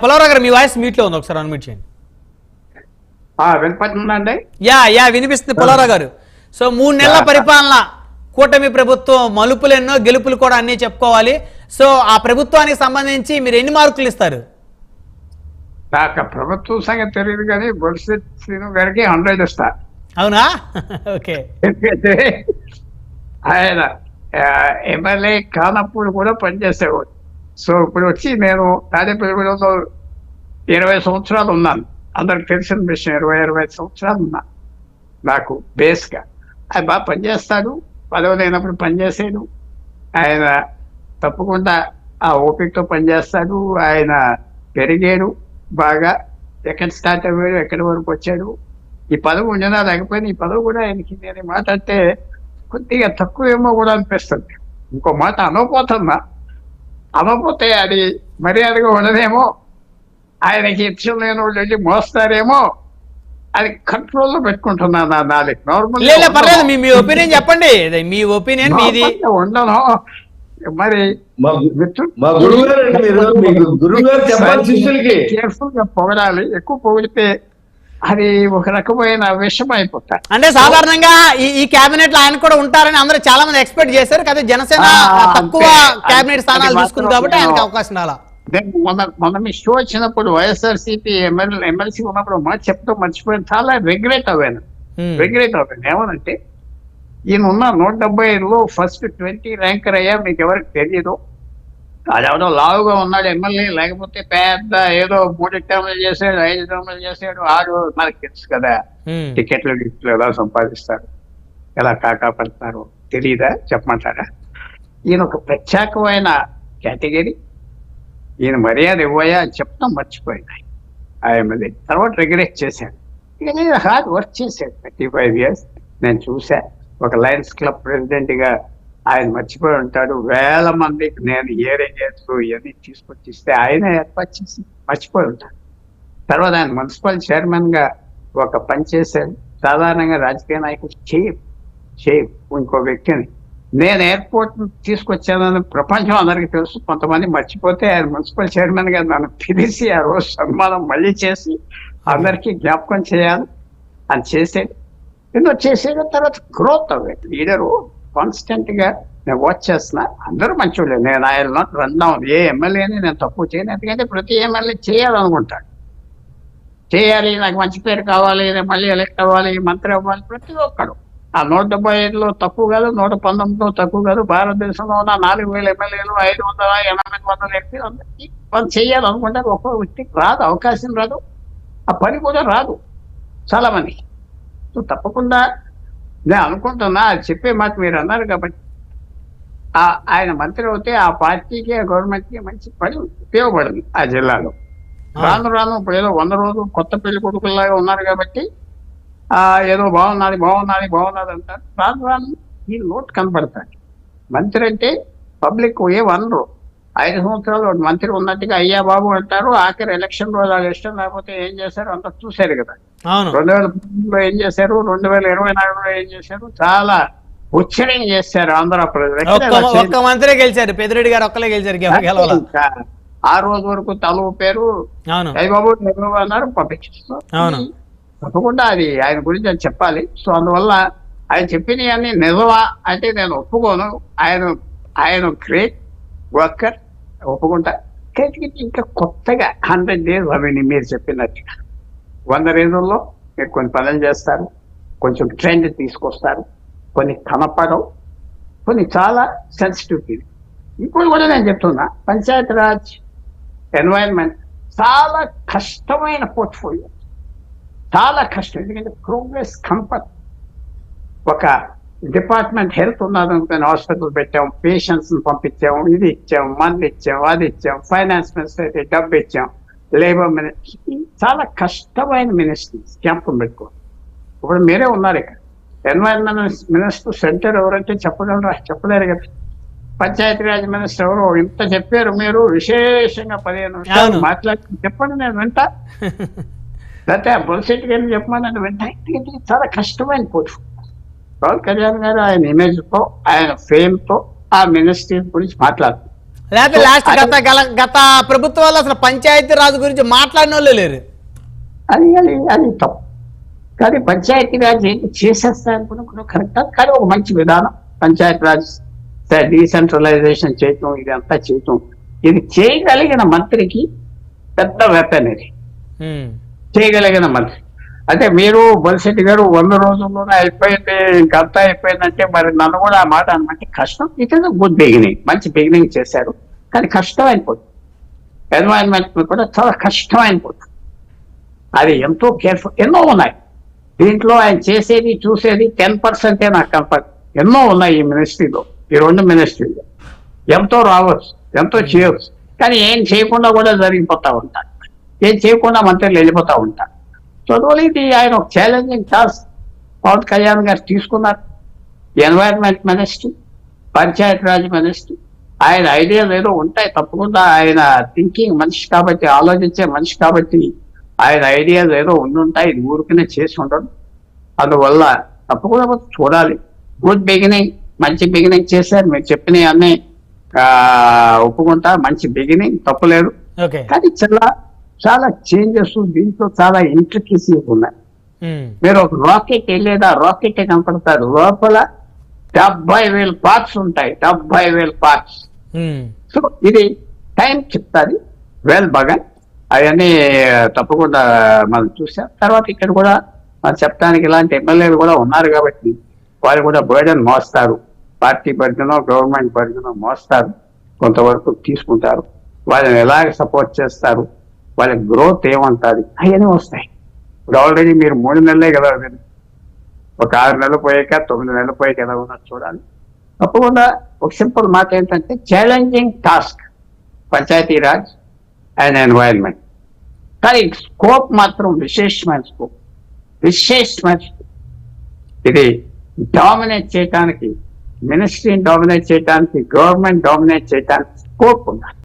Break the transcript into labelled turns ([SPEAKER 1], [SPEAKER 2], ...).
[SPEAKER 1] పుల్లారావు గారు మీ వాయిస్ మీట్లో ఉంది, ఒకసారి అన్మ్యూట్ చేయండి.
[SPEAKER 2] వినపడుతుందండి?
[SPEAKER 1] వినిపిస్తుంది పుల్లారావు గారు. సో 3 నెలల పరిపాలన, కూటమి ప్రభుత్వం మలుపులు ఎన్నో, గెలుపులు కూడా అన్ని చెప్పుకోవాలి. సో ఆ ప్రభుత్వానికి సంబంధించి మీరు ఎన్ని మార్కులు ఇస్తారు?
[SPEAKER 2] నాకు ప్రభుత్వం సంగతి తెలియదు కానీ బొలిశెట్టి శ్రీను గారికి 100 ఇస్తా.
[SPEAKER 1] అవునా? ఓకే.
[SPEAKER 2] ఎందుకంటే ఆయన ఎమ్మెల్యే కానప్పుడు కూడా పనిచేసేవాడు. సో ఇప్పుడు వచ్చి నేను తాడేపల్లిగూడెంలో 20 సంవత్సరాలు ఉన్నాను. అందరికి తెలిసిన విషయం, 20-25 సంవత్సరాలు ఉన్నా. నాకు బేస్గా ఆయన బాగా పనిచేస్తాడు, పదవి లేనప్పుడు పనిచేసాడు. ఆయన తప్పకుండా ఆ ఓపికతో పనిచేస్తాడు. ఆయన పెరిగాడు బాగా, ఎక్కడ స్టార్ట్ అయ్యాడు, ఎక్కడి వరకు వచ్చాడు. ఈ పదవి ఉండినా లేకపోయినా ఈ పదవి కూడా ఆయనకి నేను మాట్లాడితే కొద్దిగా తక్కువేమో కూడా అనిపిస్తుంది. ఇంకో మాట అనకపోతే అది మర్యాదగా ఉండదేమో, ఆయనకి ఇష్టం లేని వాళ్ళు వెళ్ళి మోస్తారేమో, అది కంట్రోల్లో పెట్టుకుంటున్నాను నా నాలుగు.
[SPEAKER 1] నార్మల్ మీ ఒపీనియన్ చెప్పండి, మీ ఒపీనియన్ మీది.
[SPEAKER 2] ఉండను మరి కేర్ఫుల్ గా పొగడాలి. ఎక్కువ పొగిడితే అది ఒక రకమైన విషయం అయిపోతాయి.
[SPEAKER 1] అంటే సాధారణంగా ఈ కేబినెట్ లో ఆయన కూడా ఉంటారని అందరూ చాలా మంది ఎక్స్పెక్ట్ చేశారు కదా. జనసేన తక్కువ కేబినెట్ స్థానాలు తీసుకుంది కాబట్టి ఆయనకి అవకాశం రాలా.
[SPEAKER 2] మొన్న మీ షో వచ్చినప్పుడు వైఎస్ఆర్సీపీ ఎమ్మెల్సీ ఉన్నప్పుడు చెప్తూ మర్చిపోయాను. చాలా రిగ్రెట్ అవ్వాను. ఏమనంటే ఈయన ఉన్న 175లో ఫస్ట్ 20 ర్యాంకర్ అయ్యా. మీకు ఎవరికి తెలియదు, అదెవడో లావుగా ఉన్నాడు ఎమ్మెల్యే, లేకపోతే పెద్ద ఏదో 3 టర్ములు చేశాడు, 5 టర్ములు చేశాడు. ఆడు మనకు తెలుసు కదా, టికెట్లు ఎలా సంపాదిస్తారు, ఎలా కాకాపడతారో తెలియదా? చెప్పమంటారా? ఈయన ఒక ప్రత్యేకమైన కేటగిరీ. ఈయన మర్యాద ఇవ్వయా అని చెప్తాం, మర్చిపోయింది ఆ ఎమ్మెల్యే. తర్వాత రిగ్రెట్ చేశాడు. ఇక హార్డ్ వర్క్ చేశాడు 35 years. నేను చూసా. ఒక లయన్స్ క్లబ్ ప్రెసిడెంట్ గా ఆయన మర్చిపోయి ఉంటాడు. వేల మందికి నేను ఏరియాస్ ఇవన్నీ తీసుకొచ్చి ఇస్తే ఆయన ఏర్పాటు చేసి మర్చిపోయి ఉంటాడు. తర్వాత ఆయన మున్సిపల్ చైర్మన్ గా ఒక పని చేశాడు. సాధారణంగా రాజకీయ నాయకులు చేయ ఇంకో వ్యక్తిని నేను ఎయిర్పోర్ట్ తీసుకొచ్చానని ప్రపంచం అందరికీ తెలుసు. కొంతమంది మర్చిపోతే ఆయన మున్సిపల్ చైర్మన్ గా నన్ను పిలిచి ఆ రోజు సన్మానం మళ్ళీ చేసి అందరికీ జ్ఞాపకం చేయాలి అని చేసేది. ఎన్నో చేసేది. తర్వాత గ్రోత్ అవ్వదు. లీడరు కాన్స్టెంట్ గా నేను వాచ్ చేస్తున్నా. అందరూ మంచోళ్ళే. నేను ఆయన నాట్ రన్ డౌన్ ఏ ఎమ్మెల్యేని నేను తక్కువ చేయను. ఎందుకంటే ప్రతి ఎమ్మెల్యే చేయాలనుకుంటాడు. చేయాలి, నాకు మంచి పేరు కావాలి, నేను మళ్ళీ ఎలక్ట్ అవ్వాలి, మంత్రి అవ్వాలి. ప్రతి ఒక్కడు ఆ 175లో తక్కువ కాదు, 119లో తక్కువ కాదు. భారతదేశంలో ఉన్న 4000 ఎమ్మెల్యేలు, 500-800 వ్యక్తులు అందరికీ వాళ్ళు చేయాలనుకుంటారు. ఒక్కో వ్యక్తికి రాదు, అవకాశం రాదు, ఆ పని కూడా రాదు చాలా మంది. సో తప్పకుండా నేను అనుకుంటున్నా, అది చెప్పే మాట మీరు అన్నారు కాబట్టి ఆయన మంత్రి అవుతే ఆ పార్టీకి, ఆ గవర్నమెంట్కి మంచి పని ఉపయోగపడింది ఆ జిల్లాలో. రాను ఇప్పుడు ఏదో 100 రోజులు కొత్త పెళ్లి కొడుకుల్లాగా ఉన్నారు కాబట్టి ఏదో బాగున్నది అంటారు. రాను ఈ నోట్ కనపడతాడు. మంత్రి అంటే పబ్లిక్ ఏమనరు. 5 సంవత్సరాలు మంత్రి ఉన్నట్టుగా అయ్యా బాబు అంటారు. ఆఖరి ఎలక్షన్ రోజు వాళ్ళు ఇష్టం లేకపోతే ఏం చేశారు అంతా చూశారు కదా. 2019లో ఏం చేశారు, 2024లో ఏం చేశారు, చాలా ఉచ్చరణ చేశారు ఆంధ్రప్రదేశ్.
[SPEAKER 1] ఒక్క మంత్రి గెలిచారు, పెద్దిరెడ్డి గారు ఒక్కలే గెలిచారు.
[SPEAKER 2] ఆ రోజు వరకు తల ఊపారు, బాబు అన్నారు, పంపించేస్తారు. తప్పకుండా అది ఆయన గురించి అని చెప్పాలి. సో అందువల్ల ఆయన చెప్పినవి అన్ని నిజమా అంటే నేను ఒప్పుకోను. ఆయన గ్రేట్ వర్కర్, ఒప్పుకుంటా. ఇంకా కొత్తగా 100 days అవన్నీ మీరు చెప్పినట్టుగా 100 రోజుల్లో మీరు కొన్ని పనులు చేస్తారు, కొంచెం ట్రెండ్ తీసుకొస్తారు, కొన్ని కనపడవు, కొన్ని చాలా సెన్సిటివ్. ఇప్పుడు కూడా నేను చెప్తున్నా, పంచాయత్ రాజ్ ఎన్వైరన్మెంట్ చాలా కష్టమైన పోర్ట్ఫోలియో, చాలా కష్టం. ఎందుకంటే ప్రోగ్రెస్ కనపడదు. ఒక డిపార్ట్మెంట్ హెల్త్ ఉన్నదనుకుని హాస్పిటల్ పెట్టాం, పేషెంట్స్ పంపించాం, ఇది ఇచ్చాం, మంది ఇచ్చాం, అది ఇచ్చాం, ఫైనాన్స్ మినిస్టర్ అయితే డబ్బు ఇచ్చాం, లేబర్ మినిస్టర్, చాలా కష్టమైన మినిస్ట్రీస్ క్యాంపులు పెట్టుకో. ఇప్పుడు మీరే ఉన్నారు ఇక్కడ. ఎన్వైరన్మెంట్ మినిస్టర్ సెంటర్ ఎవరంటే చెప్పగలరా? చెప్పలేరు కదా. పంచాయతీరాజ్ మినిస్టర్ ఎవరు? ఇంత చెప్పారు మీరు, విశేషంగా 15 నిమిషాలు మాట్లాడి చెప్పండి, నేను వింటా. లేకపోతే బొలిశెట్టి గారిని చెప్పమని వింటా. చాలా కష్టమైన పోర్ట్ఫోలియో. పవన్ కళ్యాణ్ గారు ఆయన ఇమేజ్తో, ఆయన ఫేమ్తో ఆ మినిస్ట్రీ గురించి మాట్లాడుతున్నారు.
[SPEAKER 1] లేకపోతే లాస్ట్ గత ప్రభుత్వాలు అసలు పంచాయతీ రాజు గురించి మాట్లాడిన వాళ్ళే లేరు.
[SPEAKER 2] అది తప్పు. కానీ పంచాయతీ రాజ్ ఏంటి చేసేస్తారనుకున్న కరెక్ట్. కానీ ఒక మంచి విధానం పంచాయతీ రాజ్ డీసెంట్రలైజేషన్ చేయటం, ఇదంతా చేయటం, ఇది చేయగలిగిన మంత్రికి పెద్ద వెపన్. ఇది చేయగలిగిన మంత్రి అంటే మీరు బొలిశెట్టి గారు 100 రోజుల్లోనే అయిపోయింది ఇంకంతా అయిపోయిందంటే మరి నన్ను కూడా ఆ మాట అనమంటే కష్టం. ఇట్ ఇస్ గుడ్ బిగినింగ్, మంచి బిగినింగ్ చేశారు. కానీ కష్టం అయిపోతుంది. ఎన్వైరన్మెంట్ కూడా చాలా కష్టం అయిపోతుంది. అది ఎంతో కేర్ఫుల్. ఎన్నో ఉన్నాయి దీంట్లో. ఆయన చేసేది చూసేది 10% నాకు కనపడి ఎన్నో ఉన్నాయి ఈ మినిస్ట్రీలో, ఈ 2 మినిస్ట్రీలో. ఎంతో రావచ్చు, ఎంతో చేయవచ్చు. కానీ ఏం చేయకుండా కూడా జరిగిపోతా ఉంటారు. ఏం చేయకుండా మంత్రులు వెళ్ళిపోతా ఉంటారు. చదువులు ఇది ఆయన ఒక ఛాలెంజింగ్ టాస్క్ పవన్ కళ్యాణ్ గారు తీసుకున్నారు. Environment ministry, Panchayat Raj ministry. ఆయన ఐడియాలు ఏదో ఉంటాయి తప్పకుండా. ఆయన థింకింగ్ మనిషి కాబట్టి, ఆలోచించే మనిషి కాబట్టి ఆయన ఐడియాలు ఏదో ఉండుంటాయి. ఇది ఊరికనే చేసి ఉండడు. అందువల్ల తప్పకుండా చూడాలి. గుడ్ బిగినింగ్, మంచి బిగినింగ్ చేశారు. మీరు చెప్పినవి అన్నీ ఒప్పుకుంటా. మంచి బిగినింగ్, తప్పులేదు. కానీ చాలా చేంజెస్ దీంట్లో, చాలా ఇంట్రికసీ ఉన్నాయి. మీరు ఒక రాకెట్ వెళ్ళేదా, రాకెట్ కనపడతారు. లోపల 70,000 పార్ట్స్ ఉంటాయి. 70,000 పార్ట్స్. సో ఇది టైం చెప్తాది. వెల్ బగన్ అవన్నీ తప్పకుండా మనం చూసాం. తర్వాత ఇక్కడ కూడా మనం చెప్పడానికి ఇలాంటి ఎమ్మెల్యేలు కూడా ఉన్నారు కాబట్టి వారు కూడా బర్డెన్ మోస్తారు. పార్టీ బర్డెనో గవర్నమెంట్ బర్డెనో మోస్తారు, కొంతవరకు తీసుకుంటారు. వాళ్ళని ఎలాగ సపోర్ట్ చేస్తారు, వాళ్ళ గ్రోత్ ఏమంటుంది, అవన్నీ వస్తాయి. ఇప్పుడు ఆల్రెడీ మీరు 3 నెలలే కదా, ఒక 6 నెలలు పోయాక 9 నెలలు పోయాక ఎలా ఉన్నది చూడాలి. తప్పకుండా ఒక సింపుల్ మాట ఏంటంటే challenging task Panchayati Raj and environment. కానీ స్కోప్ మాత్రం విశేషమైన స్కోప్. ఇది డామినేట్ చేయడానికి, మినిస్ట్రీని డామినేట్ చేయడానికి, గవర్నమెంట్ డామినేట్ చేయడానికి స్కోప్ ఉండాలి.